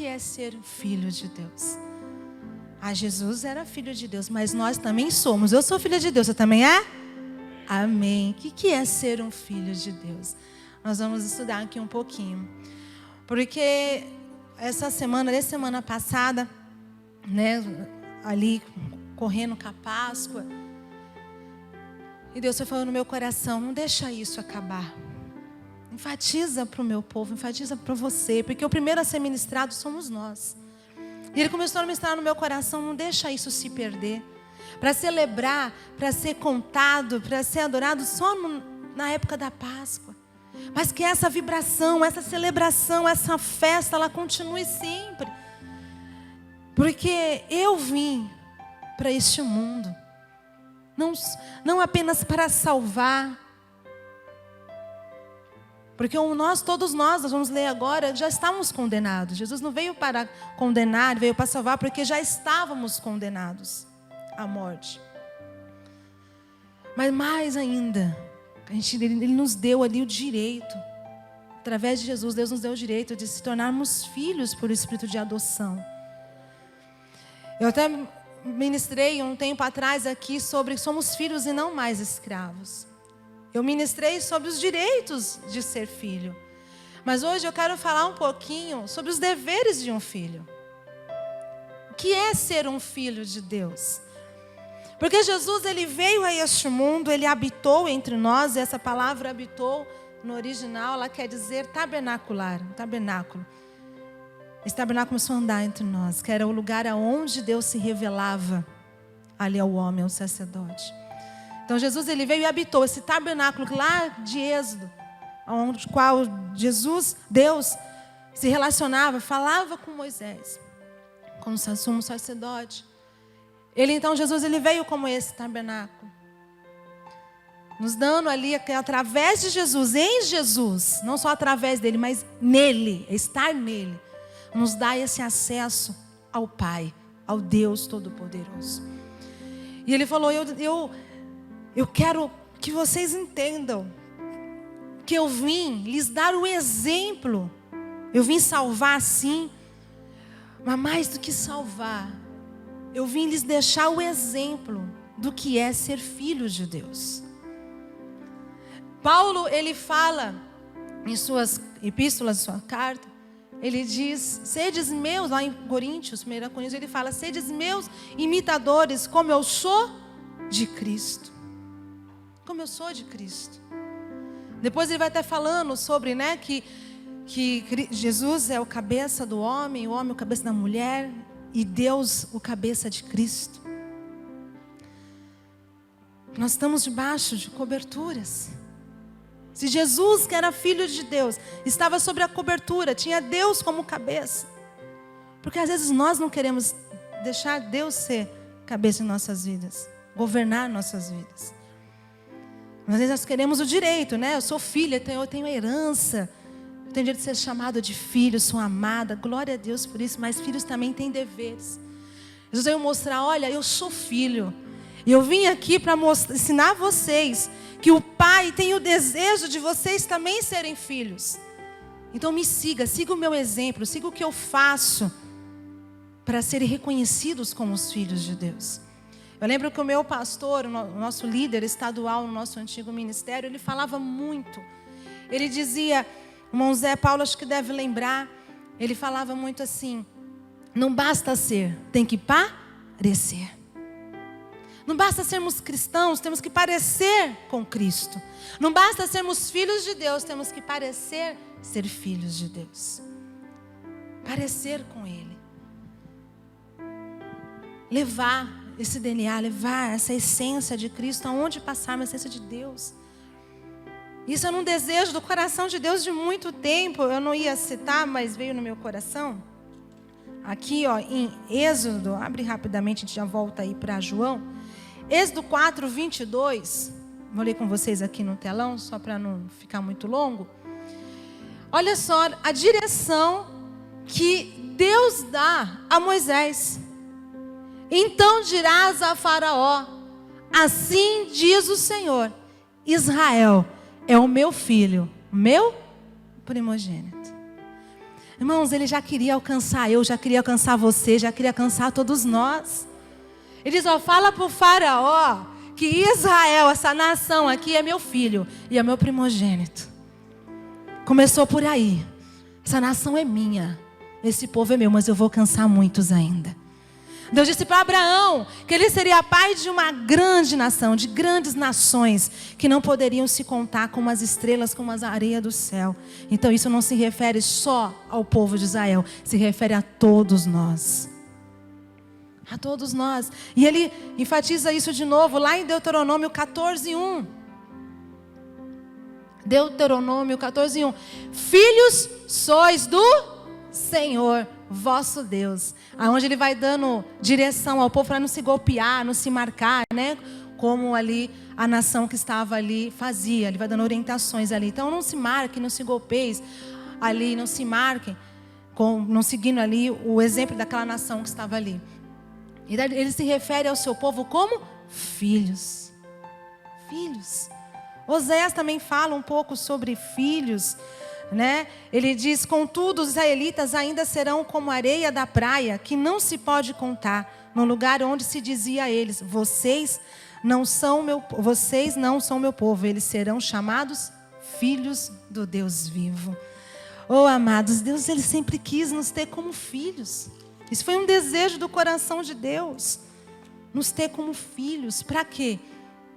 que é ser filho de Deus? Jesus era filho de Deus, mas nós também somos. Eu sou filha de Deus, você também é? Amém. O que é ser um filho de Deus? Nós vamos estudar aqui um pouquinho. Porque essa semana passada, né, ali correndo com a Páscoa, e Deus foi falando no meu coração, não deixa isso acabar. Enfatiza para o meu povo, enfatiza para você, porque o primeiro a ser ministrado somos nós. E Ele começou a ministrar no meu coração, não deixa isso se perder. Para celebrar, para ser contado, para ser adorado só na época da Páscoa. Mas que essa vibração, essa celebração, essa festa, ela continue sempre. Porque eu vim para este mundo. Não apenas para salvar. Porque todos nós vamos ler agora, já estávamos condenados. Jesus não veio para condenar, veio para salvar, porque já estávamos condenados à morte. Mas mais ainda, Ele nos deu ali o direito, através de Jesus, Deus nos deu o direito de se tornarmos filhos por espírito de adoção. Eu até ministrei um tempo atrás aqui sobre somos filhos e não mais escravos. Eu ministrei sobre os direitos de ser filho. Mas hoje eu quero falar um pouquinho sobre os deveres de um filho. O que é ser um filho de Deus? Porque Jesus, Ele veio a este mundo, Ele habitou entre nós, e essa palavra habitou, no original, ela quer dizer tabernacular, tabernáculo. Esse tabernáculo começou a andar entre nós, que era o lugar aonde Deus se revelava ali ao homem, ao sacerdote. Então Jesus, Ele veio e habitou esse tabernáculo lá de Êxodo, onde qual Deus se relacionava, falava com Moisés, como sumo sacerdote. Jesus, Ele veio como esse tabernáculo, nos dando ali, através de Jesus, em Jesus, não só através dele, mas nele, estar nele, nos dá esse acesso ao Pai, ao Deus Todo-Poderoso. E Ele falou, eu quero que vocês entendam que eu vim lhes dar o exemplo. Eu vim salvar sim, mas mais do que salvar, eu vim lhes deixar o exemplo do que é ser filhos de Deus. Paulo, ele fala em suas epístolas, sua carta, ele diz, sedes meus, lá em Coríntios, 1 Coríntios, ele fala, sedes meus imitadores, como eu sou de Cristo. Como eu sou de Cristo. Depois ele vai estar falando sobre, né, que Jesus é o cabeça do homem, o homem o cabeça da mulher, e Deus o cabeça de Cristo. Nós estamos debaixo de coberturas. Se Jesus, que era filho de Deus, estava sobre a cobertura, tinha Deus como cabeça. Porque às vezes nós não queremos deixar Deus ser cabeça em nossas vidas, governar nossas vidas. Às vezes nós queremos o direito, né? Eu sou filha, eu tenho a herança, eu tenho direito de ser chamada de filho, sou amada, glória a Deus por isso, mas filhos também têm deveres. Jesus veio mostrar, olha, eu sou filho, e eu vim aqui para ensinar vocês que o Pai tem o desejo de vocês também serem filhos. Então me siga o meu exemplo, siga o que eu faço para serem reconhecidos como os filhos de Deus. Eu lembro que o meu pastor, o nosso líder estadual no nosso antigo ministério, ele falava muito. Ele dizia, o irmão Zé Paulo acho que deve lembrar, ele falava muito assim, não basta ser, tem que parecer. Não basta sermos cristãos, temos que parecer com Cristo. Não basta sermos filhos de Deus, temos que parecer ser filhos de Deus. Parecer com Ele. Levar esse DNA, levar essa essência de Cristo aonde passarmos, a essência de Deus. Isso era um desejo do coração de Deus de muito tempo. Eu não ia citar, mas veio no meu coração. Aqui, ó, em Êxodo, abre rapidamente, a gente já volta aí para João. Êxodo 4, 22. Vou ler com vocês aqui no telão, só para não ficar muito longo. Olha só a direção que Deus dá a Moisés. Então dirás a Faraó, assim diz o Senhor, Israel é o meu filho, meu primogênito. Irmãos, ele já queria alcançar eu, já queria alcançar você, já queria alcançar todos nós. Ele diz, fala para o faraó que Israel, essa nação aqui, é meu filho e é meu primogênito. Começou por aí. Essa nação é minha, esse povo é meu, mas eu vou alcançar muitos ainda. Deus disse para Abraão que ele seria pai de uma grande nação, de grandes nações, que não poderiam se contar como as estrelas, como as areias do céu. Então isso não se refere só ao povo de Israel, se refere a todos nós. A todos nós. E ele enfatiza isso de novo, lá em Deuteronômio 14:1. Deuteronômio 14:1. Filhos sois do Senhor, vosso Deus. Aonde ele vai dando direção ao povo para não se golpear, não se marcar, né? Como ali a nação que estava ali fazia. Ele vai dando orientações ali. Então não se marquem, não se golpeiem ali, não se marquem, não seguindo ali o exemplo daquela nação que estava ali. E ele se refere ao seu povo como filhos. Filhos. Oséias também fala um pouco sobre filhos, né? Ele diz, contudo os israelitas ainda serão como a areia da praia, que não se pode contar, no lugar onde se dizia a eles, vocês não são meu povo, eles serão chamados filhos do Deus vivo. Oh, amados, Deus ele sempre quis nos ter como filhos. Isso foi um desejo do coração de Deus, nos ter como filhos. Para quê?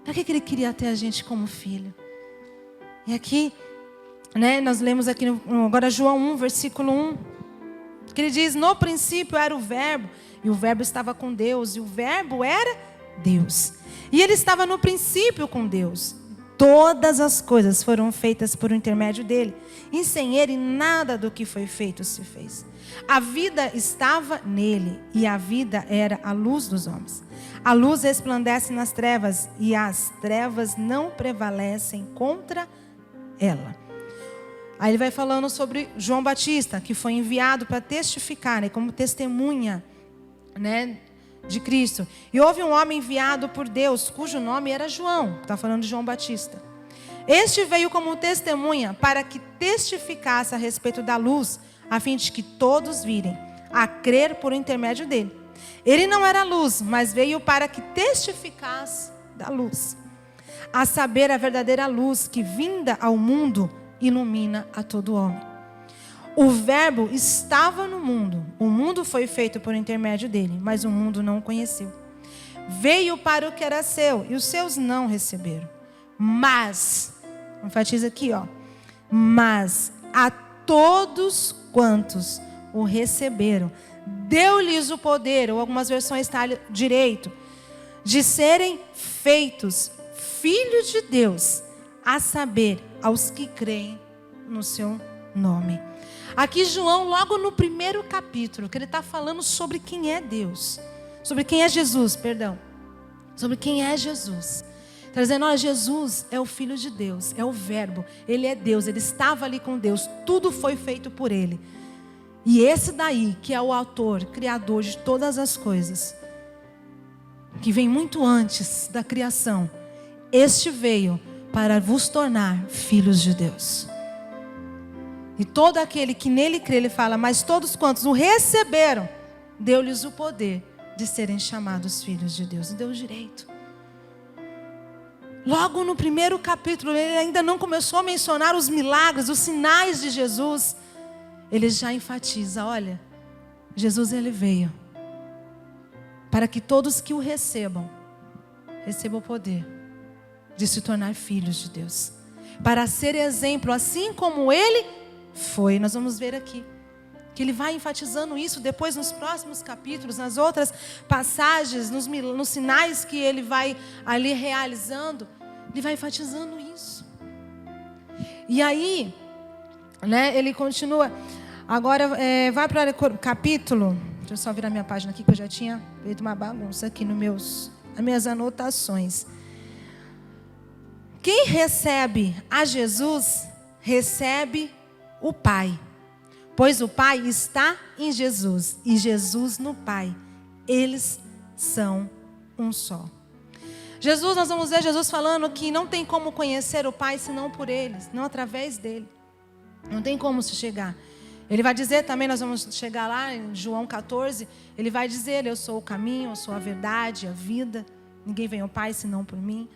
Para que ele queria ter a gente como filho? E aqui, né, nós lemos aqui agora João 1, versículo 1, que ele diz, no princípio era o verbo, e o verbo estava com Deus, e o verbo era Deus. E ele estava no princípio com Deus. Todas as coisas foram feitas por intermédio dele. E sem ele nada do que foi feito se fez. A vida estava nele, e a vida era a luz dos homens. A luz resplandece nas trevas, e as trevas não prevalecem contra ela. Aí ele vai falando sobre João Batista, que foi enviado para testificar, né, como testemunha, né, de Cristo. E houve um homem enviado por Deus, cujo nome era João. Está falando de João Batista. Este veio como testemunha para que testificasse a respeito da luz, a fim de que todos virem a crer por intermédio dele. Ele não era luz, mas veio para que testificasse da luz, a saber, a verdadeira luz que, vinda ao mundo, ilumina a todo homem. O verbo estava no mundo, o mundo foi feito por intermédio dele, mas o mundo não o conheceu. Veio para o que era seu, e os seus não receberam. Mas, enfatiza aqui, mas a todos quantos o receberam, deu-lhes o poder, ou algumas versões está direito, de serem feitos filhos de Deus, a saber, aos que creem no seu nome. Aqui João, logo no primeiro capítulo, que ele está falando sobre quem é Deus, sobre quem é Jesus, perdão, sobre quem é Jesus. Está dizendo, olha, Jesus é o Filho de Deus, é o Verbo, Ele é Deus, Ele estava ali com Deus, tudo foi feito por Ele. E esse daí, que é o autor, criador de todas as coisas, que vem muito antes da criação, este veio para vos tornar filhos de Deus. E todo aquele que nele crê, ele fala, mas todos quantos o receberam, deu-lhes o poder de serem chamados filhos de Deus. E deu direito. Logo no primeiro capítulo, ele ainda não começou a mencionar os milagres, os sinais de Jesus. Ele já enfatiza, olha, Jesus ele veio para que todos que o recebam o poder de se tornar filhos de Deus. Para ser exemplo, assim como ele foi. Nós vamos ver aqui que ele vai enfatizando isso depois nos próximos capítulos, nas outras passagens, nos sinais que ele vai ali realizando, ele vai enfatizando isso. E aí, né, ele continua. Agora vai para o capítulo. Deixa eu só virar minha página aqui, que eu já tinha feito uma bagunça aqui nas minhas anotações. Quem recebe a Jesus, recebe o Pai. Pois o Pai está em Jesus e Jesus no Pai. Eles são um só. Jesus, nós vamos ver Jesus falando que não tem como conhecer o Pai senão por eles, não através dele. Não tem como se chegar. Ele vai dizer também, nós vamos chegar lá em João 14, ele vai dizer, eu sou o caminho, eu sou a verdade, a vida, ninguém vem ao Pai senão por mim.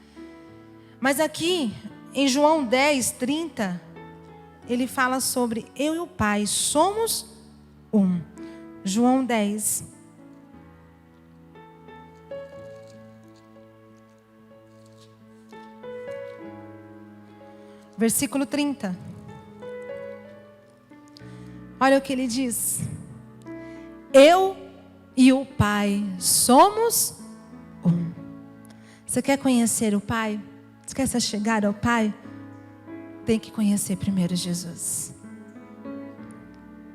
Mas aqui, em João 10, 30, ele fala sobre eu e o Pai somos um. João 10. Versículo 30. Olha o que ele diz. Eu e o Pai somos um. Você quer conhecer o Pai? Você quer se chegar ao Pai? Tem que conhecer primeiro Jesus.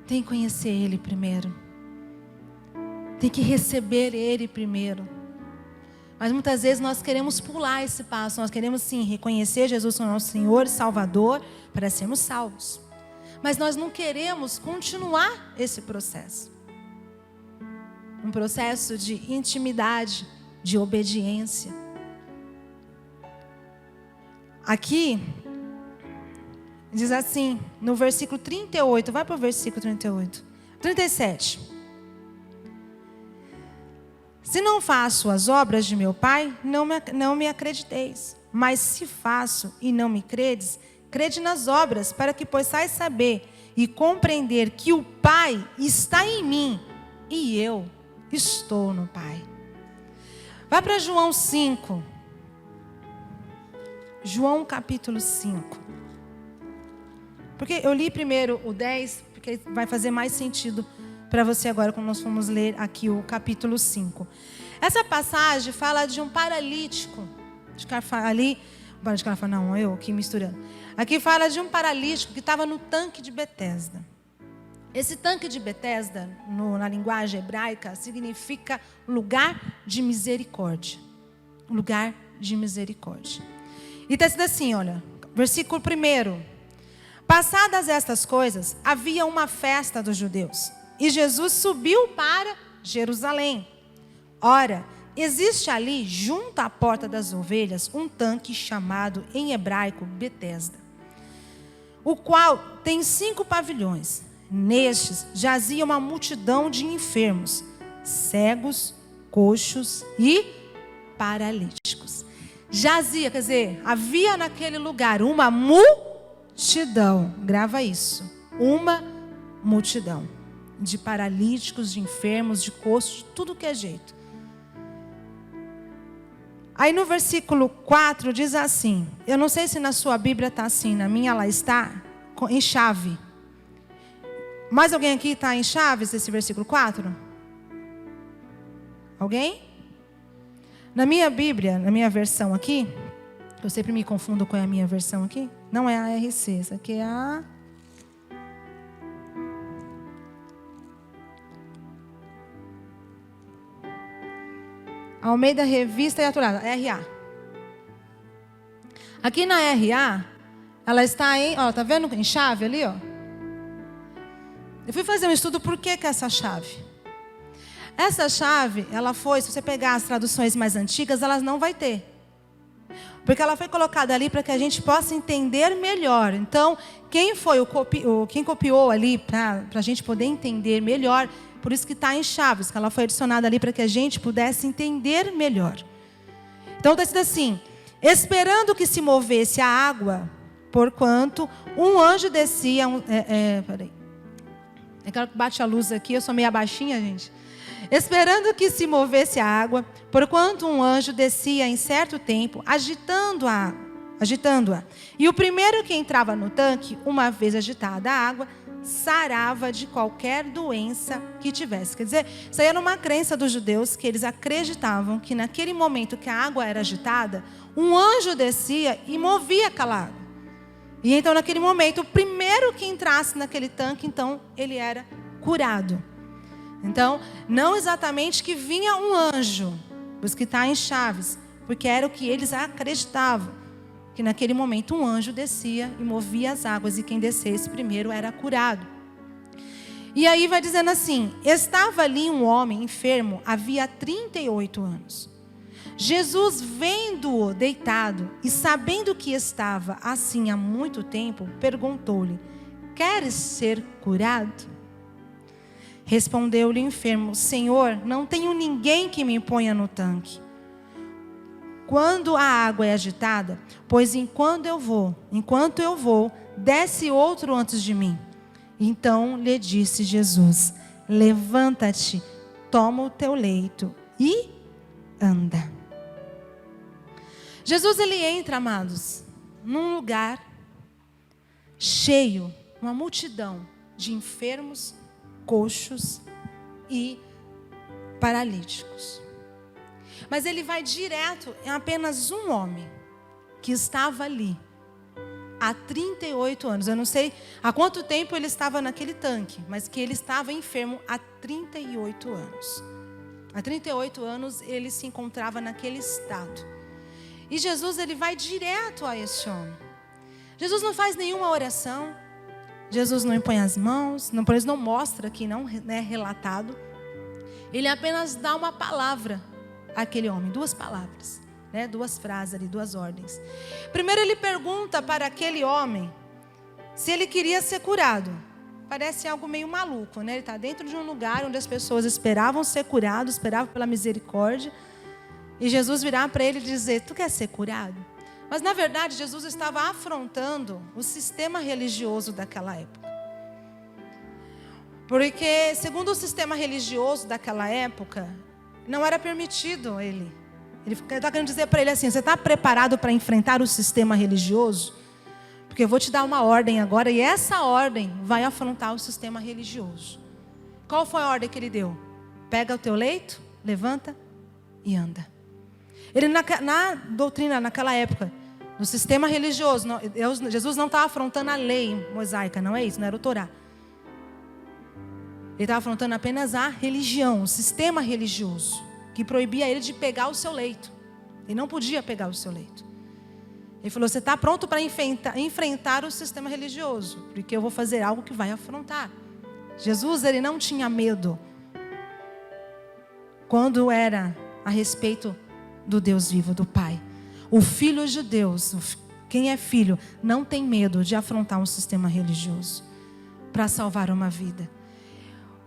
Tem que conhecer Ele primeiro. Tem que receber Ele primeiro. Mas muitas vezes nós queremos pular esse passo. Nós queremos sim reconhecer Jesus como nosso Senhor e Salvador para sermos salvos. Mas nós não queremos continuar esse processo. Um processo de intimidade, de obediência. Aqui, diz assim, no versículo 38, vai para o versículo 38. 37. Se não faço as obras de meu Pai, não me acrediteis. Mas se faço e não me credes, crede nas obras, para que possais saber e compreender que o Pai está em mim e eu estou no Pai. Vai para João 5. João capítulo 5. Porque eu li primeiro o 10, porque vai fazer mais sentido para você agora, quando nós formos ler aqui o capítulo 5. Essa passagem fala de um paralítico. Aqui fala de um paralítico que estava no tanque de Betesda. Esse tanque de Betesda, na linguagem hebraica, significa lugar de misericórdia. Lugar de misericórdia. E está escrito assim, olha, versículo 1. Passadas estas coisas, havia uma festa dos judeus. E Jesus subiu para Jerusalém. Ora, existe ali, junto à porta das ovelhas, um tanque chamado em hebraico Betesda, o qual tem 5 pavilhões. Nestes jazia uma multidão de enfermos, cegos, coxos e paralíticos. Jazia, quer dizer, havia naquele lugar uma multidão, grava isso, uma multidão de paralíticos, de enfermos, de coxos, de tudo que é jeito. Aí no versículo 4 diz assim, eu não sei se na sua Bíblia está assim, na minha ela está em chave. Mais alguém aqui está em chaves esse versículo 4? Alguém? Na minha Bíblia, na minha versão aqui, eu sempre me confundo com a minha versão aqui, não é a RC, essa aqui é a... Almeida Revista e Atualizada, RA. Aqui na RA, ela está em, ó, tá vendo em chave ali, ó? Eu fui fazer um estudo por que essa chave. Essa chave, ela foi, se você pegar as traduções mais antigas, elas não vai ter. Porque ela foi colocada ali para que a gente possa entender melhor. Então, quem copiou ali para a gente poder entender melhor, por isso que está em chaves, que ela foi adicionada ali para que a gente pudesse entender melhor. Então está escrito assim, esperando que se movesse a água, porquanto um anjo descia... peraí. É claro que bate a luz aqui, eu sou meio baixinha, gente. Esperando que se movesse a água, porquanto um anjo descia em certo tempo, agitando-a. E o primeiro que entrava no tanque, uma vez agitada a água, sarava de qualquer doença que tivesse. Quer dizer, isso aí era uma crença dos judeus, que eles acreditavam que naquele momento que a água era agitada, um anjo descia e movia aquela água. E então naquele momento, o primeiro que entrasse naquele tanque, então ele era curado. Então, não exatamente que vinha um anjo, por isso que está em chaves, porque era o que eles acreditavam, que naquele momento um anjo descia e movia as águas, e quem descesse primeiro era curado. E aí vai dizendo assim, estava ali um homem enfermo, havia 38 anos. Jesus, vendo-o deitado e sabendo que estava assim há muito tempo, perguntou-lhe, queres ser curado? Respondeu-lhe o enfermo: Senhor, não tenho ninguém que me ponha no tanque quando a água é agitada, pois enquanto eu vou, desce outro antes de mim. Então lhe disse Jesus: levanta-te, toma o teu leito e anda. Jesus, ele entra, amados, num lugar cheio, uma multidão de enfermos, coxos e paralíticos. Mas ele vai direto em apenas um homem que estava ali há 38 anos. Eu não sei há quanto tempo ele estava naquele tanque, mas que ele estava enfermo há 38 anos. Há 38 anos ele se encontrava naquele estado. E Jesus, ele vai direto a esse homem. Jesus não faz nenhuma oração. Jesus não impõe as mãos, por isso não mostra aqui, não é relatado. Ele apenas dá uma palavra àquele homem, duas palavras, duas frases ali, duas ordens. Primeiro ele pergunta para aquele homem se ele queria ser curado. Parece algo meio maluco, Ele está dentro de um lugar onde as pessoas esperavam ser curados, esperavam pela misericórdia. E Jesus virá para ele e dizer: tu quer ser curado? Mas na verdade Jesus estava afrontando o sistema religioso daquela época. Porque segundo o sistema religioso daquela época, não era permitido ele está querendo dizer para ele assim: você está preparado para enfrentar o sistema religioso? Porque eu vou te dar uma ordem agora, e essa ordem vai afrontar o sistema religioso. Qual foi a ordem que ele deu? Pega o teu leito, levanta e anda. Ele na doutrina, naquela época, no sistema religioso, Jesus não estava afrontando a lei mosaica, não é isso, não era o Torá. Ele estava afrontando apenas a religião, o sistema religioso, que proibia ele de pegar o seu leito. Ele não podia pegar o seu leito. Ele falou: você está pronto para enfrentar o sistema religioso, porque eu vou fazer algo que vai afrontar. Jesus, ele não tinha medo quando era a respeito do Deus vivo, do Pai. O Filho de Deus, quem é filho, não tem medo de afrontar um sistema religioso para salvar uma vida.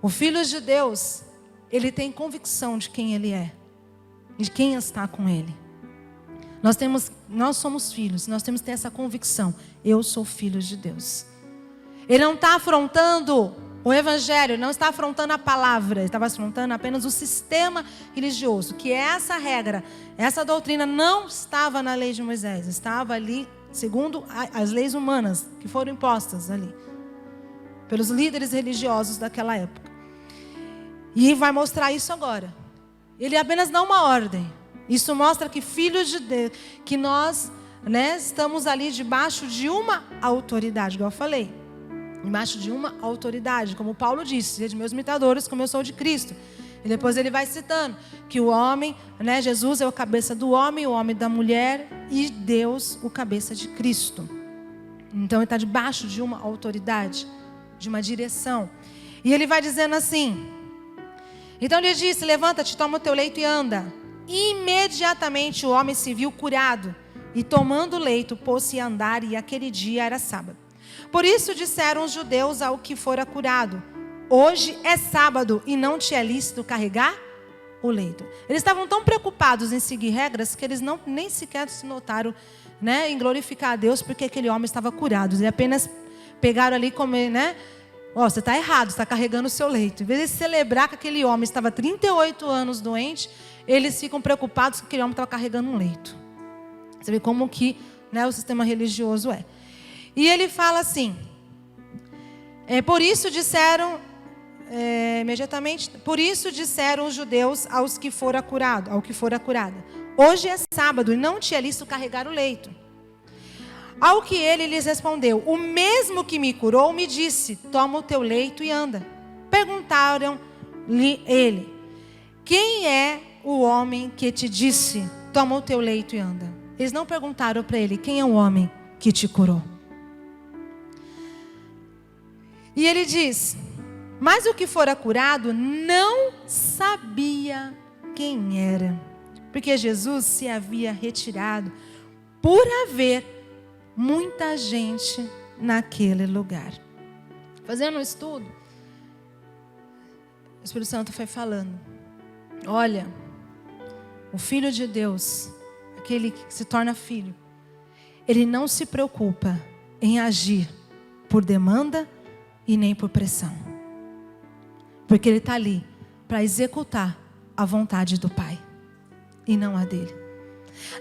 O Filho de Deus, ele tem convicção de quem ele é, de quem está com ele. Nós somos filhos, nós temos que ter essa convicção: eu sou filho de Deus. Ele não está afrontando o Evangelho, não está afrontando a palavra, ele estava afrontando apenas o sistema religioso, que essa regra, essa doutrina não estava na lei de Moisés, estava ali segundo as leis humanas que foram impostas ali pelos líderes religiosos daquela época. E vai mostrar isso agora. Ele apenas dá uma ordem. Isso mostra que filhos de Deus, que nós, estamos ali debaixo de uma autoridade, igual eu falei. Debaixo de uma autoridade, como Paulo disse: sede meus imitadores, como eu sou de Cristo. E depois ele vai citando que o homem, Jesus é o cabeça do homem, o homem da mulher, e Deus o cabeça de Cristo. Então ele está debaixo de uma autoridade, de uma direção. E ele vai dizendo assim: então ele disse: levanta-te, toma o teu leito e anda. Imediatamente o homem se viu curado, e tomando o leito, pôs-se a andar, e aquele dia era sábado. Por isso disseram os judeus ao que fora curado: hoje é sábado e não te é lícito carregar o leito. Eles estavam tão preocupados em seguir regras que eles nem sequer se notaram, em glorificar a Deus porque aquele homem estava curado. Eles apenas pegaram ali como, você está errado, você está carregando o seu leito. Em vez de celebrar que aquele homem estava 38 anos doente, eles ficam preocupados que aquele homem estava carregando um leito. Você vê como que o sistema religioso é. E ele fala assim: por isso disseram imediatamente, por isso disseram os judeus ao que fora curado, hoje é sábado e não te é lícito carregar o leito. Ao que ele lhes respondeu: o mesmo que me curou me disse: toma o teu leito e anda. Perguntaram-lhe ele: quem é o homem que te disse: toma o teu leito e anda? Eles não perguntaram para ele: quem é o homem que te curou? E ele diz: mas o que fora curado não sabia quem era, porque Jesus se havia retirado por haver muita gente naquele lugar. fazendo um estudo, o Espírito Santo foi falando: olha, o Filho de Deus, aquele que se torna filho, ele não se preocupa em agir por demanda e nem por pressão. Porque ele está ali para executar a vontade do Pai e não a dele.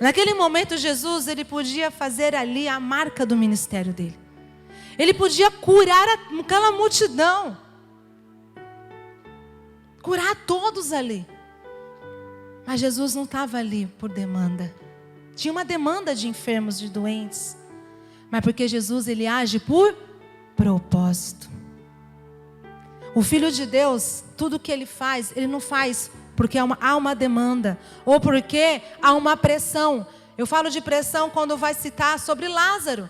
Naquele momento, Jesus, ele podia fazer ali a marca do ministério dele. Ele podia curar aquela multidão. Curar todos ali. Mas Jesus não estava ali por demanda. Tinha uma demanda de enfermos, de doentes. Mas porque Jesus, ele age por propósito. O Filho de Deus, tudo que ele faz, ele não faz porque há uma demanda. Ou porque há uma pressão. Eu falo de pressão quando vai citar sobre Lázaro.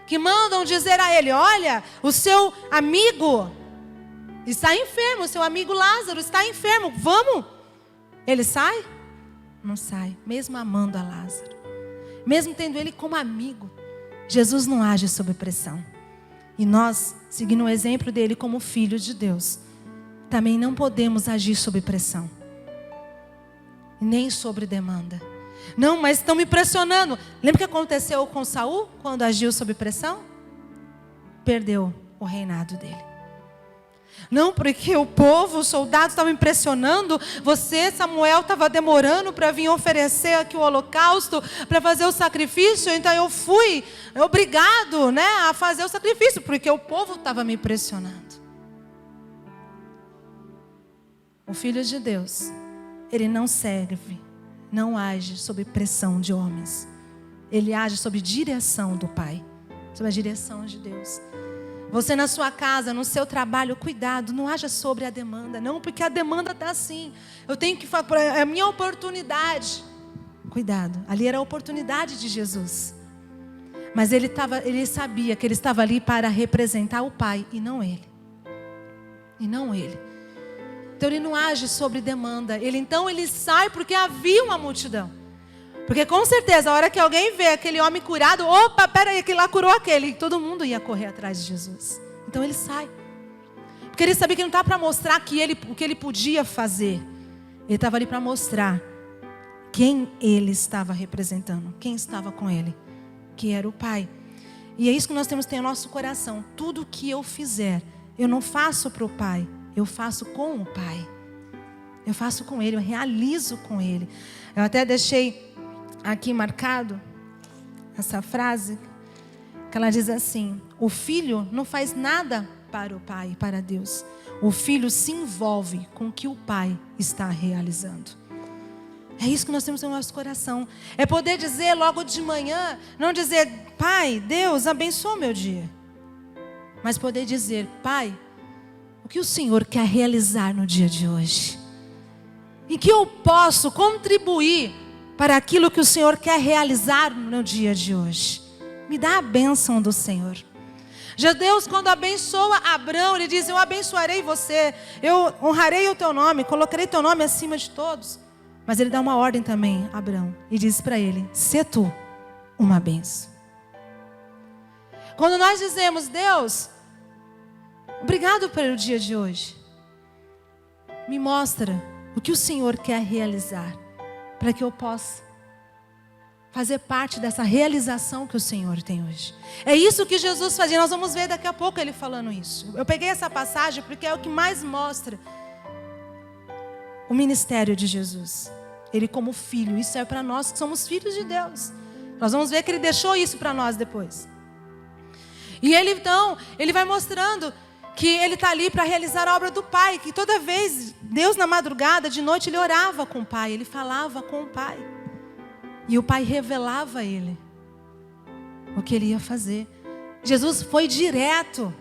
Que mandam dizer a ele: olha, o seu amigo está enfermo, o seu amigo Lázaro está enfermo, vamos? Ele sai? Não sai, mesmo amando a Lázaro. Mesmo tendo ele como amigo. Jesus não age sob pressão. E nós, seguindo o exemplo dele como filho de Deus, também não podemos agir sob pressão. Nem sobre demanda. Não, mas estão me pressionando. Lembra o que aconteceu com Saul quando agiu sob pressão? Perdeu o reinado dele. Não, porque o povo, os soldados estavam me pressionando. Você, Samuel, estava demorando para vir oferecer aqui o holocausto, para fazer o sacrifício. Então eu fui obrigado, a fazer o sacrifício, porque o povo estava me pressionando. O Filho de Deus, ele não serve, não age sob pressão de homens. Ele age sob direção do Pai, sob a direção de Deus. Você na sua casa, no seu trabalho, cuidado, não haja sobre a demanda. Não, porque a demanda está assim. Eu tenho que fazer, é a minha oportunidade. Cuidado, ali era a oportunidade de Jesus. Mas ele sabia que ele estava ali para representar o Pai e não ele. E não ele. Então ele não age sobre demanda. Então ele sai porque havia uma multidão. Porque com certeza, a hora que alguém vê aquele homem curado, opa, peraí, aquele lá curou aquele. E todo mundo ia correr atrás de Jesus. Então ele sai. Porque ele sabia que não estava para mostrar o que ele podia fazer. Ele estava ali para mostrar quem ele estava representando. Quem estava com ele. Que era o Pai. E é isso que nós temos que ter no nosso coração. Tudo que eu fizer, eu não faço para o Pai. Eu faço com o Pai. Eu faço com Ele, eu realizo com Ele. Eu até deixei aqui marcado essa frase, que ela diz assim: o filho não faz nada para o Pai, para Deus. O filho se envolve com o que o Pai está realizando. É isso que nós temos no nosso coração. É poder dizer logo de manhã, não dizer: Pai, Deus, abençoa o meu dia. Mas poder dizer: Pai, o que o Senhor quer realizar no dia de hoje? Em que eu posso contribuir para aquilo que o Senhor quer realizar no dia de hoje? Me dá a bênção do Senhor. Já Deus, quando abençoa Abrão, Ele diz: eu abençoarei você, eu honrarei o teu nome, colocarei teu nome acima de todos. Mas Ele dá uma ordem também a Abrão e diz para ele: sê tu uma bênção. Quando nós dizemos: Deus, obrigado pelo dia de hoje, me mostra o que o Senhor quer realizar, para que eu possa fazer parte dessa realização que o Senhor tem hoje. É isso que Jesus fazia. Nós vamos ver daqui a pouco Ele falando isso. Eu peguei essa passagem porque é o que mais mostra o ministério de Jesus. Ele como filho. Isso é para nós que somos filhos de Deus. Nós vamos ver que Ele deixou isso para nós depois. E Ele então, Ele vai mostrando que Ele está ali para realizar a obra do Pai. Que toda vez, Deus na madrugada, de noite, Ele orava com o Pai. Ele falava com o Pai. E o Pai revelava a Ele o que Ele ia fazer. Jesus foi direto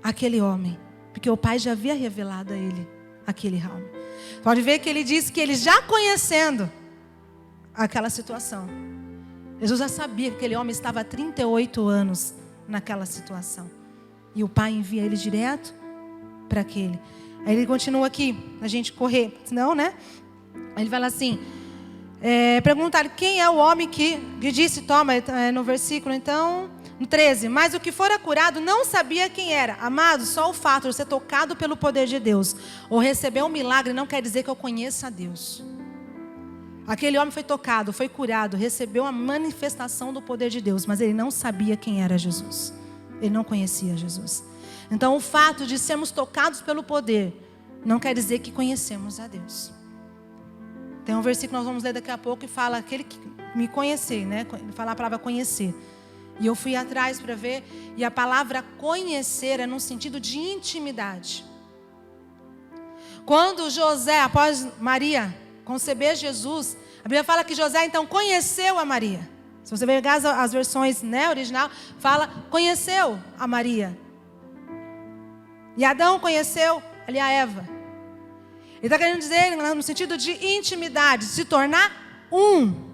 àquele homem. Porque o Pai já havia revelado a Ele aquele homem. Pode ver que Ele disse que Ele já conhecendo aquela situação. Jesus já sabia que aquele homem estava há 38 anos naquela situação. E o Pai envia ele direto para aquele. Aí ele continua aqui, a gente correr, senão, Ele fala assim: perguntaram quem é o homem que disse, toma, no versículo, então, No 13, mas o que fora curado não sabia quem era. Amado, só o fato de ser tocado pelo poder de Deus ou receber um milagre não quer dizer que eu conheça a Deus. Aquele homem foi tocado, foi curado, recebeu a manifestação do poder de Deus, mas ele não sabia quem era Jesus. Ele não conhecia Jesus. Então o fato de sermos tocados pelo poder não quer dizer que conhecemos a Deus. Tem um versículo que nós vamos ler daqui a pouco que fala aquele que me conhecer, né? Fala a palavra conhecer. E eu fui atrás para ver, e a palavra conhecer é no sentido de intimidade. Quando José, após Maria conceber Jesus, a Bíblia fala que José então conheceu a Maria. Se você pegar as versões, né, original, fala conheceu a Maria. E Adão conheceu ali a Eva. Ele está querendo dizer no sentido de intimidade, se tornar um.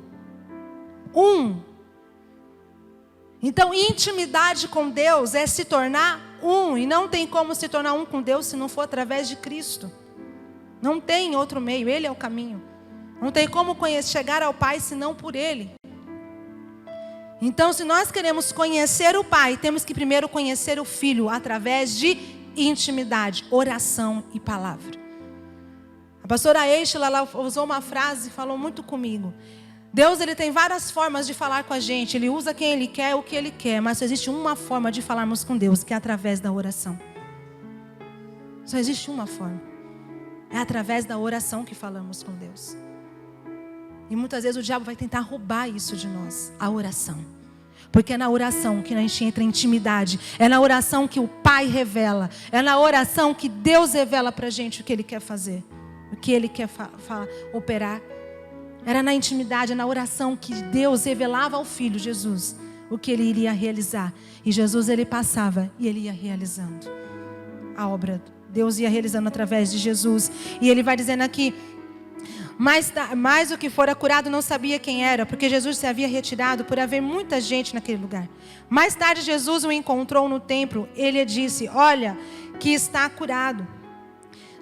Então, intimidade com Deus é se tornar um. E não tem como se tornar um com Deus se não for através de Cristo. Não tem outro meio, Ele é o caminho. Não tem como chegar ao Pai senão por Ele. Então, se nós queremos conhecer o Pai, temos que primeiro conhecer o Filho através de intimidade, oração e palavra. A pastora Eichla, ela usou uma frase e falou muito comigo. Deus, ele tem várias formas de falar com a gente. Ele usa quem ele quer, o que ele quer. Mas só existe uma forma de falarmos com Deus, que é através da oração. Só existe uma forma. É através da oração que falamos com Deus. E muitas vezes o diabo vai tentar roubar isso de nós. A oração. Porque é na oração que a gente entra em intimidade. É na oração que o Pai revela. É na oração que Deus revela para a gente o que Ele quer fazer. O que Ele quer operar. Era na intimidade, na oração que Deus revelava ao Filho Jesus o que Ele iria realizar. E Jesus, Ele passava e Ele ia realizando a obra. Deus ia realizando através de Jesus. E Ele vai dizendo aqui, mas o que fora curado não sabia quem era, porque Jesus se havia retirado por haver muita gente naquele lugar. Mais tarde Jesus o encontrou no templo. Ele disse, olha que está curado.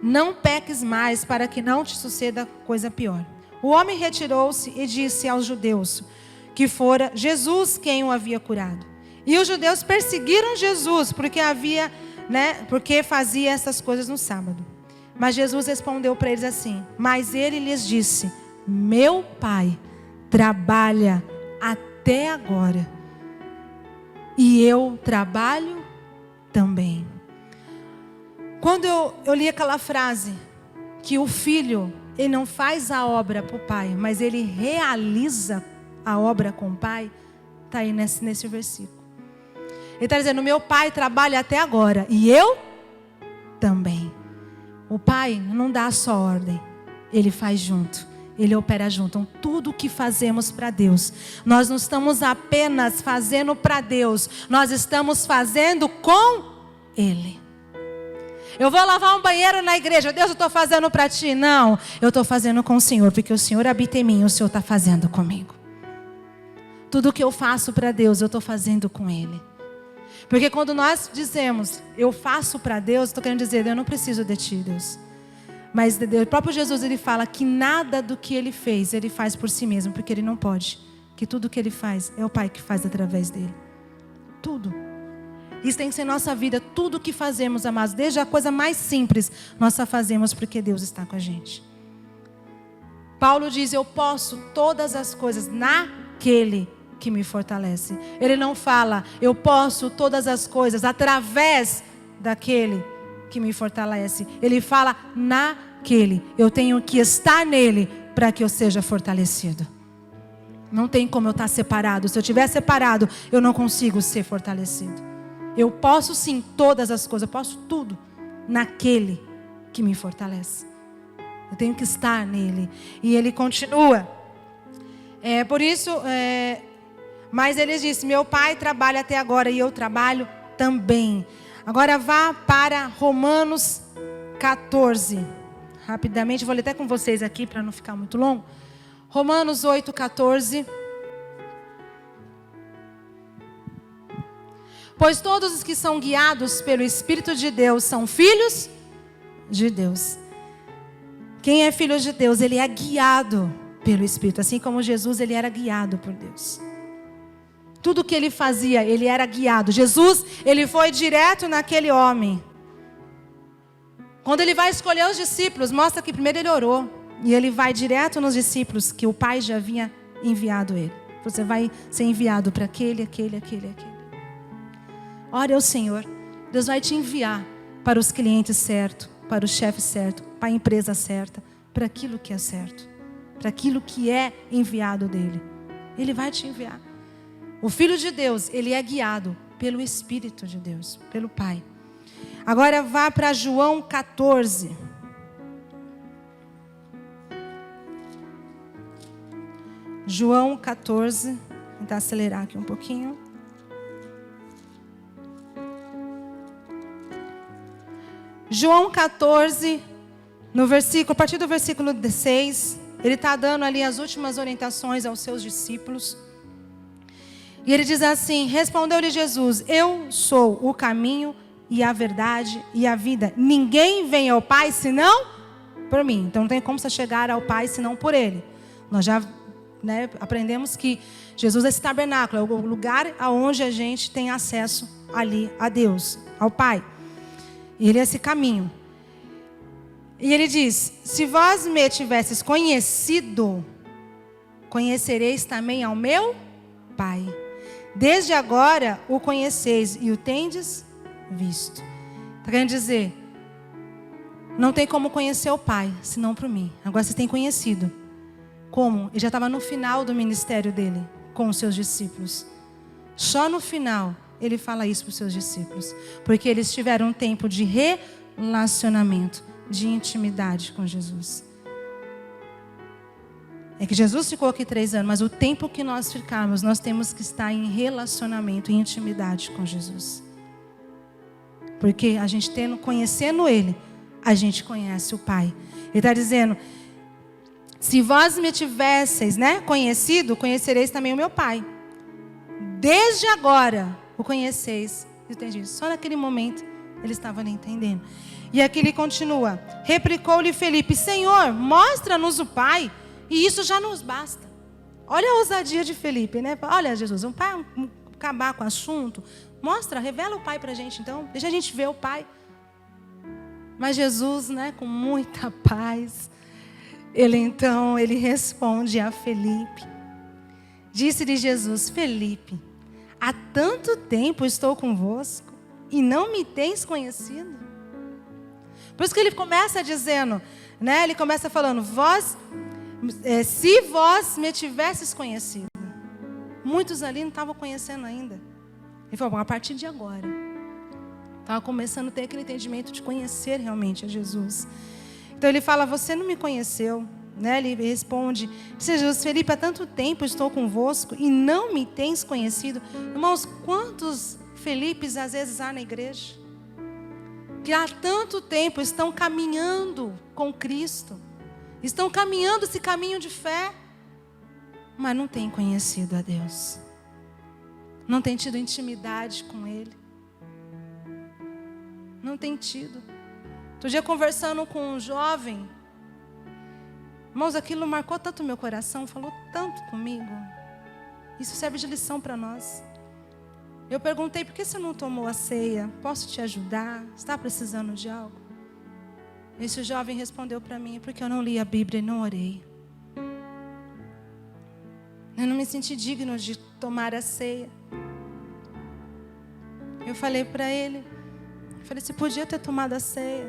Não peques mais para que não te suceda coisa pior. O homem retirou-se e disse aos judeus que fora Jesus quem o havia curado. E os judeus perseguiram Jesus porque fazia essas coisas no sábado. Mas Jesus respondeu para eles assim, mas ele lhes disse, meu Pai trabalha até agora e eu trabalho também. Quando eu li aquela frase, que o filho, ele não faz a obra para o pai, mas ele realiza a obra com o pai, está aí nesse versículo. Ele está dizendo, meu pai trabalha até agora, e eu também. O pai não dá só ordem, ele faz junto, ele opera junto. Então, tudo que fazemos para Deus, nós não estamos apenas fazendo para Deus, nós estamos fazendo com Ele. Eu vou lavar um banheiro na igreja. Deus, eu estou fazendo para ti. Não, eu estou fazendo com o Senhor. Porque o Senhor habita em mim. O Senhor está fazendo comigo. Tudo que eu faço para Deus, eu estou fazendo com Ele. Porque quando nós dizemos, eu faço para Deus, estou querendo dizer, eu não preciso de ti, Deus. Mas o próprio Jesus, ele fala que nada do que Ele fez, Ele faz por si mesmo. Porque Ele não pode. Que tudo que Ele faz, é o Pai que faz através dEle. Tudo. Isso tem que ser nossa vida, tudo que fazemos, amados, desde a coisa mais simples, nós só fazemos porque Deus está com a gente. Paulo diz, eu posso todas as coisas naquele que me fortalece. Ele não fala, eu posso todas as coisas através daquele que me fortalece. Ele fala, naquele, eu tenho que estar nele para que eu seja fortalecido. Não tem como eu estar separado. Se eu estiver separado, eu não consigo ser fortalecido. Eu posso sim todas as coisas, eu posso tudo naquele que me fortalece. Eu tenho que estar nele. E ele continua. Por isso, mas ele disse, meu pai trabalha até agora e eu trabalho também. Agora vá para Romanos 14. Rapidamente, vou ler até com vocês aqui para não ficar muito longo. Romanos 8:14. Pois todos os que são guiados pelo Espírito de Deus são filhos de Deus. Quem é filho de Deus, ele é guiado pelo Espírito. Assim como Jesus, ele era guiado por Deus. Tudo que ele fazia, ele era guiado. Jesus, ele foi direto naquele homem. Quando ele vai escolher os discípulos, mostra que primeiro ele orou. E ele vai direto nos discípulos, que o Pai já havia enviado ele. Você vai ser enviado para aquele. Ore ao Senhor. Deus vai te enviar para os clientes certos, para o chefe certo, para a empresa certa, para aquilo que é certo, para aquilo que é enviado dele. Ele vai te enviar. O Filho de Deus, ele é guiado pelo Espírito de Deus, pelo Pai. Agora vá para João 14. João 14. Vou tentar acelerar aqui um pouquinho. João 14, a partir do versículo 6, ele está dando ali as últimas orientações aos seus discípulos. E ele diz assim: respondeu-lhe Jesus: eu sou o caminho e a verdade e a vida. Ninguém vem ao Pai senão por mim. Então não tem como você chegar ao Pai senão por Ele. Nós já aprendemos que Jesus é esse tabernáculo, é o lugar aonde a gente tem acesso ali a Deus, ao Pai. E Ele é esse caminho. E Ele diz: se vós me tivesses conhecido, conhecereis também ao meu Pai. Desde agora o conheceis e o tendes visto. Está querendo dizer, não tem como conhecer o Pai, senão por mim. Agora vocês têm conhecido. Como? Ele já estava no final do ministério dele, com os seus discípulos. Só no final, ele fala isso para os seus discípulos. Porque eles tiveram um tempo de relacionamento, de intimidade com Jesus. É que Jesus ficou aqui 3 anos, mas o tempo que nós ficarmos, nós temos que estar em relacionamento, em intimidade com Jesus. Porque a gente conhecendo Ele, a gente conhece o Pai. Ele está dizendo: se vós me tivesseis conhecido, conhecereis também o meu Pai. Desde agora o conheceis. Entendi. Só naquele momento ele estava ali entendendo. E aqui ele continua: replicou-lhe Felipe: Senhor, mostra-nos o Pai, e isso já nos basta. Olha a ousadia de Felipe, Olha, Jesus, vamos acabar com o assunto. Mostra, revela o Pai para a gente, então. Deixa a gente ver o Pai. Mas Jesus, com muita paz, ele responde a Felipe. Disse-lhe Jesus: Felipe, há tanto tempo estou convosco e não me tens conhecido? Por isso que ele começa dizendo, ele começa falando: se vós me tivesses conhecido. Muitos ali não estavam conhecendo ainda. Ele falou: a partir de agora. Estava começando a ter aquele entendimento de conhecer realmente a Jesus. Então ele fala: você não me conheceu. Ele responde: Jesus, Felipe, há tanto tempo estou convosco e não me tens conhecido. Irmãos, quantos Felipes às vezes há na igreja? Que há tanto tempo estão caminhando com Cristo. Estão caminhando esse caminho de fé. Mas não têm conhecido a Deus. Não têm tido intimidade com Ele. Não tem tido. Outro dia conversando com um jovem. Irmãos, aquilo marcou tanto meu coração. Falou tanto comigo. Isso serve de lição para nós. Eu perguntei: por que você não tomou a ceia? Posso te ajudar? Está precisando de algo? Esse jovem respondeu para mim: porque eu não li a Bíblia e não orei. Eu não me senti digno de tomar a ceia. Eu falei para ele, você podia ter tomado a ceia.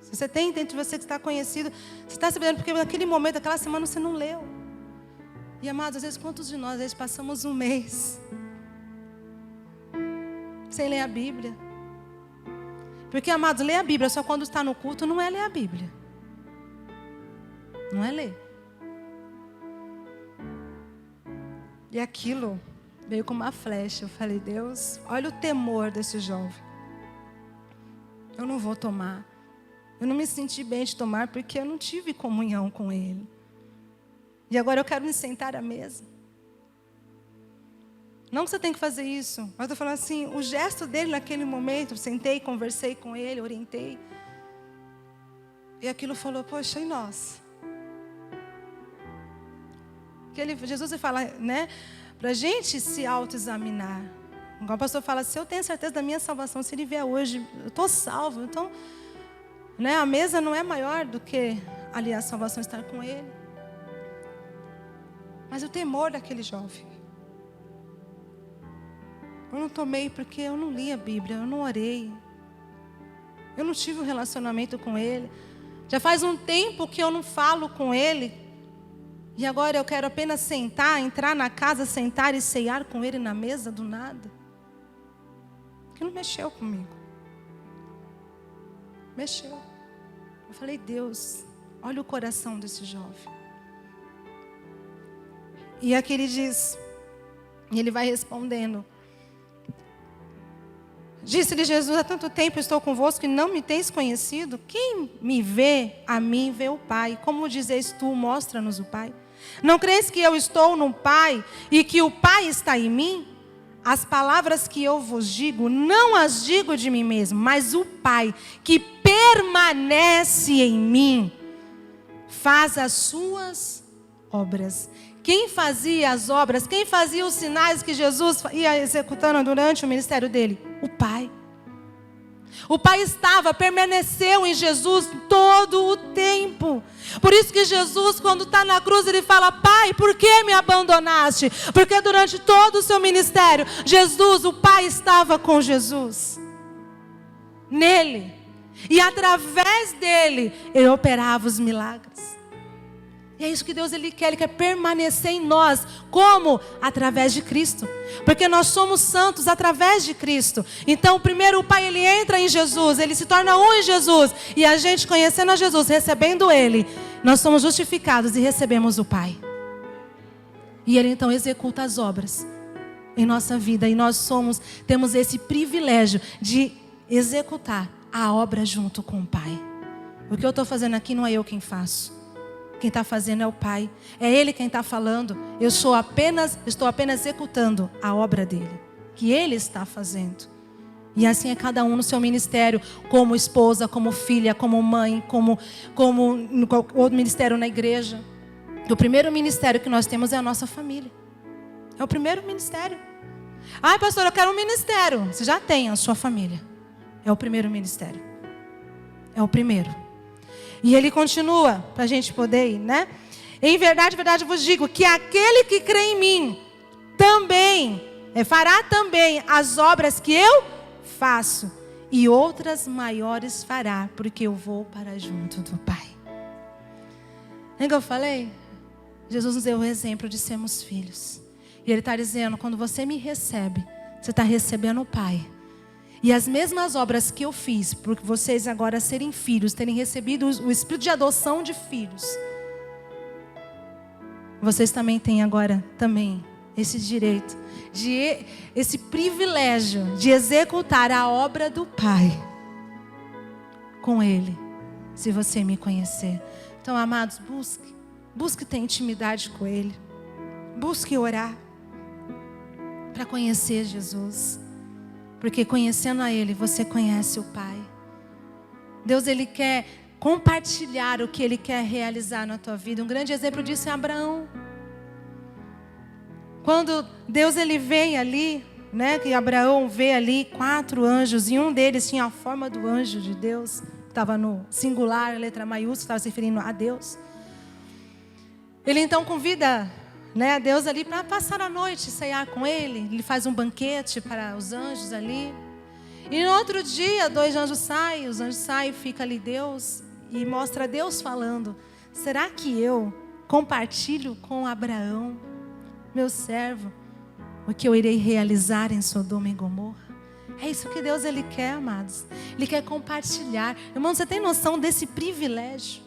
Se você tem dentro de você que está conhecido, você está sabendo porque naquele momento, naquela semana você não leu. E amados, às vezes quantos de nós, às vezes passamos um mês sem ler a Bíblia. Porque, amados, ler a Bíblia só quando está no culto não é ler a Bíblia. Não é ler. E aquilo veio como uma flecha. Eu falei: Deus, olha o temor desse jovem. Eu não vou tomar. Eu não me senti bem de tomar porque eu não tive comunhão com Ele. E agora eu quero me sentar à mesa. Não que você tem que fazer isso, mas eu estou falando assim, o gesto dele naquele momento, eu sentei, conversei com ele, orientei. E aquilo falou: poxa, e nós? Jesus vai falar, para a gente se autoexaminar. Igual o pastor fala, se eu tenho certeza da minha salvação, se ele vier hoje, eu estou salvo. Então, né, a mesa não é maior do que ali a salvação estar com ele. Mas o temor daquele jovem. Eu não tomei porque eu não li a Bíblia, eu não orei. Eu não tive um relacionamento com ele. Já faz um tempo que eu não falo com ele. E agora eu quero apenas sentar, entrar na casa, sentar e ceiar com ele na mesa do nada. Porque não mexeu comigo. Mexeu. Eu falei, Deus, olha o coração desse jovem. E aqui ele diz, e ele vai respondendo. Disse-lhe Jesus, há tanto tempo estou convosco e não me tens conhecido? Quem me vê, a mim vê o Pai. Como dizes tu, mostra-nos o Pai. Não crês que eu estou no Pai e que o Pai está em mim? As palavras que eu vos digo, não as digo de mim mesmo, mas o Pai que permanece em mim, faz as suas obras. Quem fazia as obras, quem fazia os sinais que Jesus ia executando durante o ministério dele? O Pai. O Pai permaneceu em Jesus todo o tempo. Por isso que Jesus, quando está na cruz, ele fala, Pai, por que me abandonaste? Porque durante todo o seu ministério, Jesus, o Pai estava com Jesus. Nele. E através dele, ele operava os milagres. E é isso que Deus ele quer permanecer em nós. Como? Através de Cristo. Porque nós somos santos através de Cristo. Então, primeiro o Pai ele entra em Jesus, ele se torna um em Jesus. E a gente conhecendo a Jesus, recebendo ele, nós somos justificados e recebemos o Pai. E ele então executa as obras em nossa vida. E nós temos esse privilégio de executar a obra junto com o Pai. O que eu estou fazendo aqui não é eu quem faço. Quem está fazendo é o Pai. É Ele quem está falando. Eu estou apenas executando a obra dEle. Que Ele está fazendo. E assim é cada um no seu ministério. Como esposa, como filha, como mãe, como no outro ministério na igreja. O primeiro ministério que nós temos é a nossa família. É o primeiro ministério. Ai, pastor, eu quero um ministério. Você já tem a sua família. É o primeiro ministério. É o primeiro. E ele continua, para a gente poder ir, né? Em verdade, verdade vos digo, que aquele que crê em mim, fará também as obras que eu faço. E outras maiores fará, porque eu vou para junto do Pai. Lembra que eu falei? Jesus nos deu o exemplo de sermos filhos. E ele está dizendo, quando você me recebe, você está recebendo o Pai. E as mesmas obras que eu fiz, por vocês agora serem filhos, terem recebido o espírito de adoção de filhos, vocês também têm agora esse direito, esse privilégio de executar a obra do Pai com Ele, se você me conhecer. Então, amados, busque ter intimidade com Ele, busque orar para conhecer Jesus. Porque conhecendo a Ele, você conhece o Pai. Deus, Ele quer compartilhar o que Ele quer realizar na tua vida. Um grande exemplo disso é Abraão. Quando Deus, Ele vem ali, né? Que Abraão vê ali 4 anjos. E um deles tinha a forma do anjo de Deus. Estava no singular, letra maiúscula, estava se referindo a Deus. Ele então convida... a Deus ali para passar a noite, ceiar com Ele. Ele faz um banquete para os anjos ali. E no outro dia, 2 anjos saem. Os anjos saem, fica ali Deus. E mostra Deus falando. Será que eu compartilho com Abraão, meu servo, o que eu irei realizar em Sodoma e Gomorra? É isso que Deus Ele quer, amados. Ele quer compartilhar. Irmão, você tem noção desse privilégio?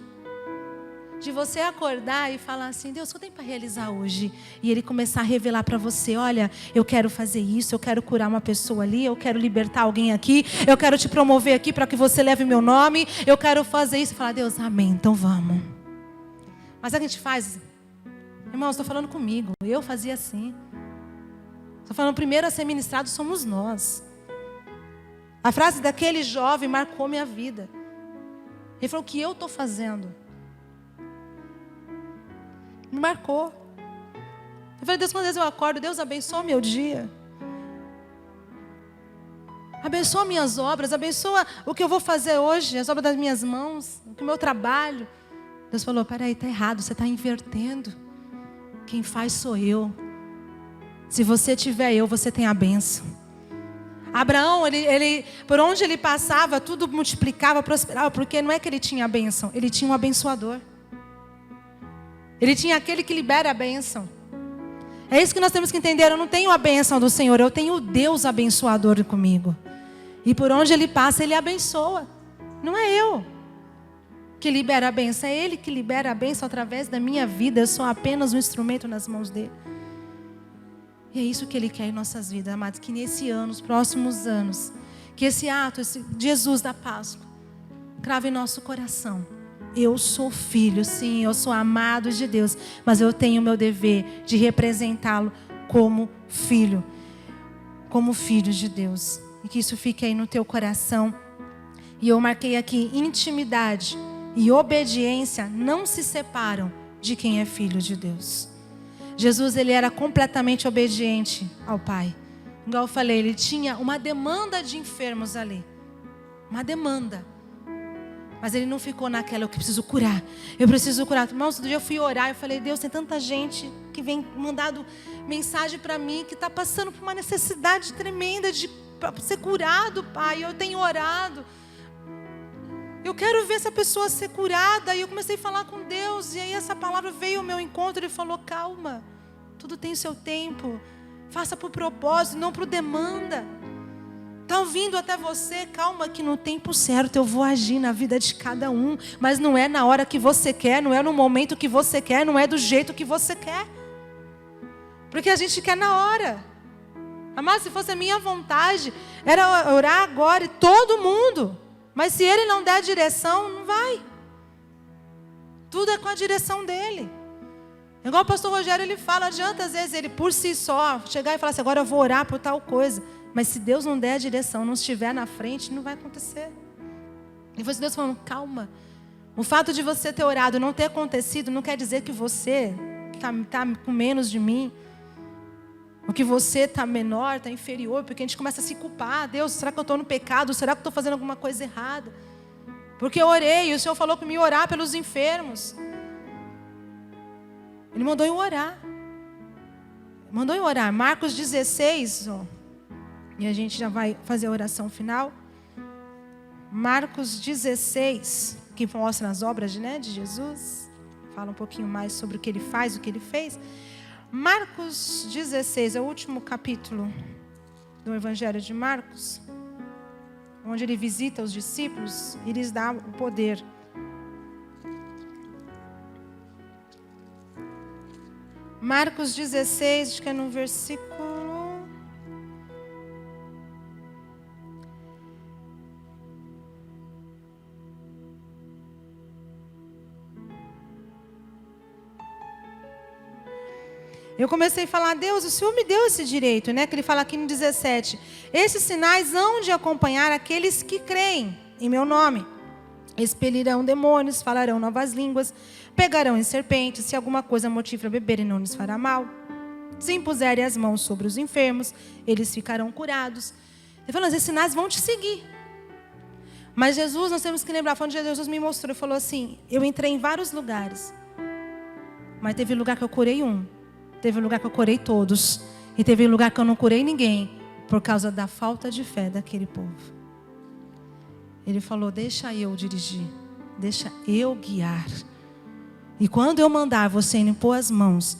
De você acordar e falar assim, Deus, o que eu tenho para realizar hoje? E Ele começar a revelar para você, olha, eu quero fazer isso, eu quero curar uma pessoa ali, eu quero libertar alguém aqui, eu quero te promover aqui para que você leve meu nome, eu quero fazer isso. E falar, Deus, amém, então vamos. Mas a gente faz, irmãos, estou falando comigo, eu fazia assim. Estou falando, primeiro a ser ministrado somos nós. A frase daquele jovem marcou minha vida. Ele falou, o que eu estou fazendo? Me marcou. Eu falei, Deus, quantas vezes eu acordo, Deus abençoa o meu dia. Abençoa minhas obras, abençoa o que eu vou fazer hoje, as obras das minhas mãos, o meu trabalho. Deus falou, peraí, está errado, você está invertendo. Quem faz sou eu. Se você tiver eu, você tem a bênção. Abraão, ele, por onde ele passava, tudo multiplicava, prosperava, porque não é que ele tinha a bênção, ele tinha um abençoador. Ele tinha aquele que libera a bênção. É isso que nós temos que entender, eu não tenho a bênção do Senhor, eu tenho o Deus abençoador comigo. E por onde ele passa, ele abençoa. Não é eu que libera a bênção, é ele que libera a bênção através da minha vida. Eu sou apenas um instrumento nas mãos dele. E é isso que ele quer em nossas vidas, amados. Que nesse ano, nos próximos anos, que esse ato, esse Jesus da Páscoa, crave em nosso coração. Eu sou filho, sim, eu sou amado de Deus, mas eu tenho o meu dever de representá-lo como filho de Deus. E que isso fique aí no teu coração. E eu marquei aqui, intimidade e obediência não se separam de quem é filho de Deus. Jesus, ele era completamente obediente ao Pai. Igual eu falei, ele tinha uma demanda de enfermos ali. Uma demanda. Mas ele não ficou naquela, eu preciso curar. Eu preciso curar. Irmãos, outro dia eu fui orar, eu falei, Deus, tem tanta gente que vem mandando mensagem para mim, que está passando por uma necessidade tremenda de ser curado, Pai. Eu tenho orado. Eu quero ver essa pessoa ser curada. E eu comecei a falar com Deus. E aí essa palavra veio ao meu encontro. Ele falou, calma. Tudo tem o seu tempo. Faça por propósito, não por demanda. Está vindo até você, calma que no tempo certo eu vou agir na vida de cada um. Mas não é na hora que você quer, não é no momento que você quer, não é do jeito que você quer. Porque a gente quer na hora. Mas se fosse a minha vontade, era orar agora e todo mundo. Mas se ele não der a direção, não vai. Tudo é com a direção dele. Igual o pastor Rogério, ele fala, não adianta às vezes ele por si só chegar e falar assim, agora eu vou orar por tal coisa. Mas se Deus não der a direção, não estiver na frente, não vai acontecer. E foi Deus falando, calma. O fato de você ter orado não ter acontecido, não quer dizer que você está com menos de mim. Ou que você está menor, está inferior, porque a gente começa a se culpar. Deus, será que eu estou no pecado? Será que eu estou fazendo alguma coisa errada? Porque eu orei, e o Senhor falou para mim orar pelos enfermos. Ele mandou eu orar. Mandou eu orar. Marcos 16, ó. E a gente já vai fazer a oração final. Marcos 16, que mostra as obras de Jesus. Fala um pouquinho mais sobre o que ele faz, o que ele fez. Marcos 16 é o último capítulo do Evangelho de Marcos, onde ele visita os discípulos e lhes dá o poder. Marcos 16, acho que é no versículo... Eu comecei a falar, Deus, o Senhor me deu esse direito, né? Que ele fala aqui no 17. Esses sinais hão de acompanhar aqueles que creem em meu nome. Expelirão demônios, falarão novas línguas, pegarão em serpentes, se alguma coisa mortífera beberem não lhes fará mal. Se impuserem as mãos sobre os enfermos, eles ficarão curados. Ele falou, esses sinais vão te seguir. Mas Jesus, nós temos que lembrar, quando Jesus me mostrou, ele falou assim, eu entrei em vários lugares, mas teve lugar que eu curei um. Teve lugar que eu curei todos. E teve lugar que eu não curei ninguém. Por causa da falta de fé daquele povo. Ele falou, deixa eu dirigir. Deixa eu guiar. E quando eu mandar você impor as mãos,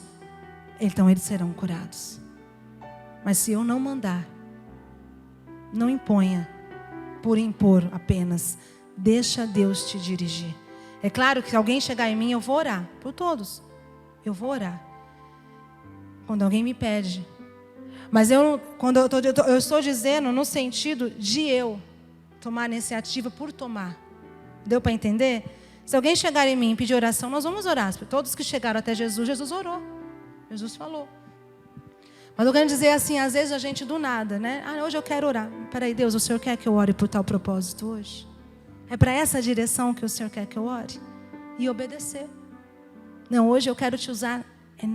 então eles serão curados. Mas se eu não mandar, não imponha por impor apenas. Deixa Deus te dirigir. É claro que se alguém chegar em mim, eu vou orar. Por todos. Eu vou orar. Quando alguém me pede. Mas eu estou dizendo no sentido de eu tomar a iniciativa por tomar. Deu para entender? Se alguém chegar em mim e pedir oração, nós vamos orar. Todos que chegaram até Jesus, Jesus orou. Jesus falou. Mas eu quero dizer assim, às vezes a gente do nada, né? Hoje eu quero orar. Peraí, Deus, o Senhor quer que eu ore por tal propósito hoje? É para essa direção que o Senhor quer que eu ore? E obedecer. Não, hoje eu quero te usar, é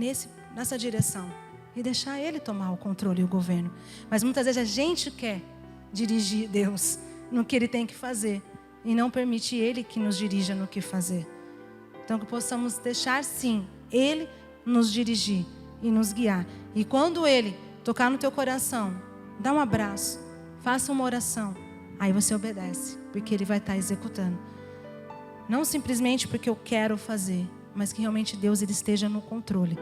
nessa direção e deixar Ele tomar o controle e o governo. Mas muitas vezes a gente quer dirigir Deus no que Ele tem que fazer e não permite Ele que nos dirija no que fazer. Então que possamos deixar sim Ele nos dirigir e nos guiar. E quando Ele tocar no teu coração, dá um abraço, faça uma oração, aí você obedece, porque Ele vai estar executando. Não simplesmente porque eu quero fazer, mas que realmente Deus ele esteja no controle.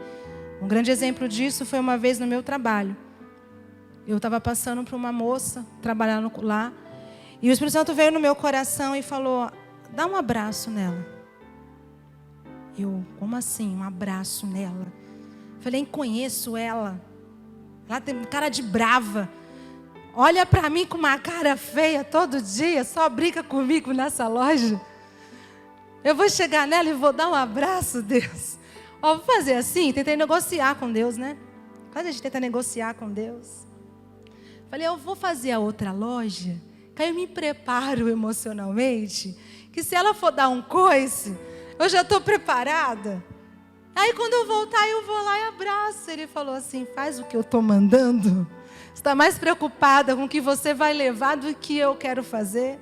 Um grande exemplo disso foi uma vez no meu trabalho. Eu estava passando por uma moça, trabalhando lá, e o Espírito Santo veio no meu coração e falou, dá um abraço nela. Eu, como assim, um abraço nela? Falei, conheço ela. Ela tem cara de brava. Olha para mim com uma cara feia todo dia, só briga comigo nessa loja. Eu vou chegar nela e vou dar um abraço, Deus. Ó, vou fazer assim, tentei negociar com Deus, né? Quando a gente tenta negociar com Deus. Falei, eu vou fazer a outra loja, que aí eu me preparo emocionalmente, que se ela for dar um coice, eu já estou preparada. Aí quando eu voltar, eu vou lá e abraço. Ele falou assim, faz o que eu estou mandando. Você está mais preocupada com o que você vai levar do que eu quero fazer?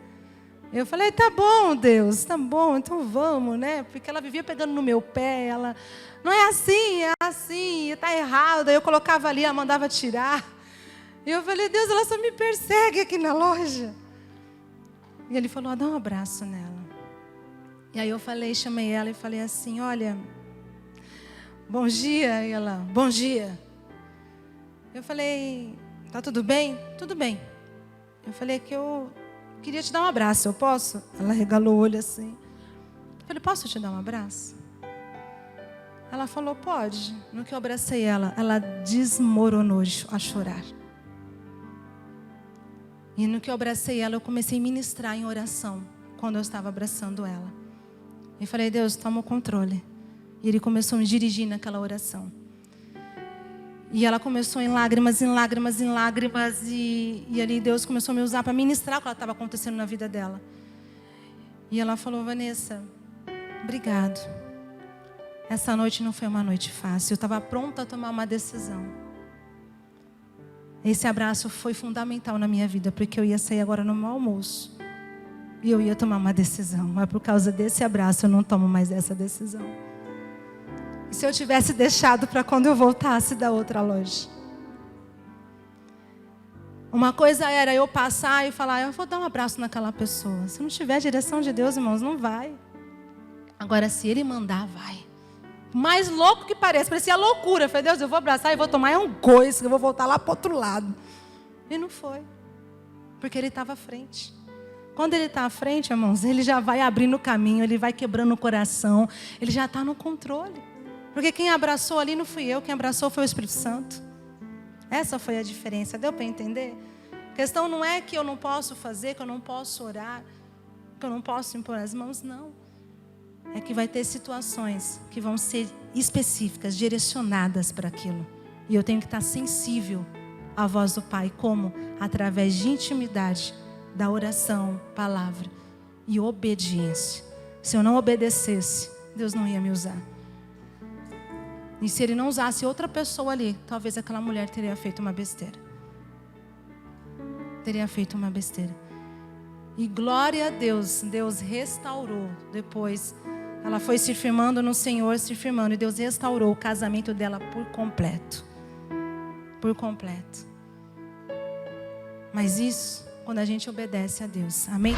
Eu falei, tá bom, Deus, tá bom, então vamos, né? Porque ela vivia pegando no meu pé, ela, não é assim, tá errado. Aí eu colocava ali, ela mandava tirar. E eu falei, Deus, ela só me persegue aqui na loja. E ele falou, dá um abraço nela. E aí eu falei, chamei ela e falei assim, olha, bom dia. E ela, bom dia. Eu falei, tá tudo bem? Tudo bem. Eu falei que eu queria te dar um abraço, eu posso? Ela regalou o olho assim. Eu falei, posso te dar um abraço? Ela falou, pode. No que eu abracei ela, ela desmoronou a chorar. E no que eu abracei ela, eu comecei a ministrar em oração, quando eu estava abraçando ela. E falei, Deus, toma o controle. E Ele começou a me dirigir naquela oração. E ela começou em lágrimas, e ali Deus começou a me usar para ministrar o que estava acontecendo na vida dela. E ela falou, Vanessa, obrigado. Essa noite não foi uma noite fácil, eu estava pronta a tomar uma decisão. Esse abraço foi fundamental na minha vida, porque eu ia sair agora no meu almoço. E eu ia tomar uma decisão, mas por causa desse abraço eu não tomo mais essa decisão. E se eu tivesse deixado para quando eu voltasse da outra loja? Uma coisa era eu passar e falar, eu vou dar um abraço naquela pessoa. Se não tiver direção de Deus, irmãos, não vai. Agora, se Ele mandar, vai. Mais louco que parecia loucura. Eu falei, Deus, eu vou abraçar e vou tomar um coice, eu vou voltar lá para o outro lado. E não foi. Porque Ele estava à frente. Quando Ele está à frente, irmãos, Ele já vai abrindo o caminho, Ele vai quebrando o coração, Ele já está no controle. Porque quem abraçou ali não fui eu, quem abraçou foi o Espírito Santo. Essa foi a diferença, deu para entender? A questão não é que eu não posso fazer, que eu não posso orar, que eu não posso impor as mãos, não. É que vai ter situações que vão ser específicas, direcionadas para aquilo. E eu tenho que estar sensível à voz do Pai, como? Através de intimidade, da oração, palavra e obediência. Se eu não obedecesse, Deus não ia me usar. E se Ele não usasse outra pessoa ali, talvez aquela mulher teria feito uma besteira. Teria feito uma besteira. E glória a Deus, Deus restaurou. Depois, ela foi se firmando no Senhor, se firmando. E Deus restaurou o casamento dela por completo. Por completo. Mas isso, quando a gente obedece a Deus. Amém?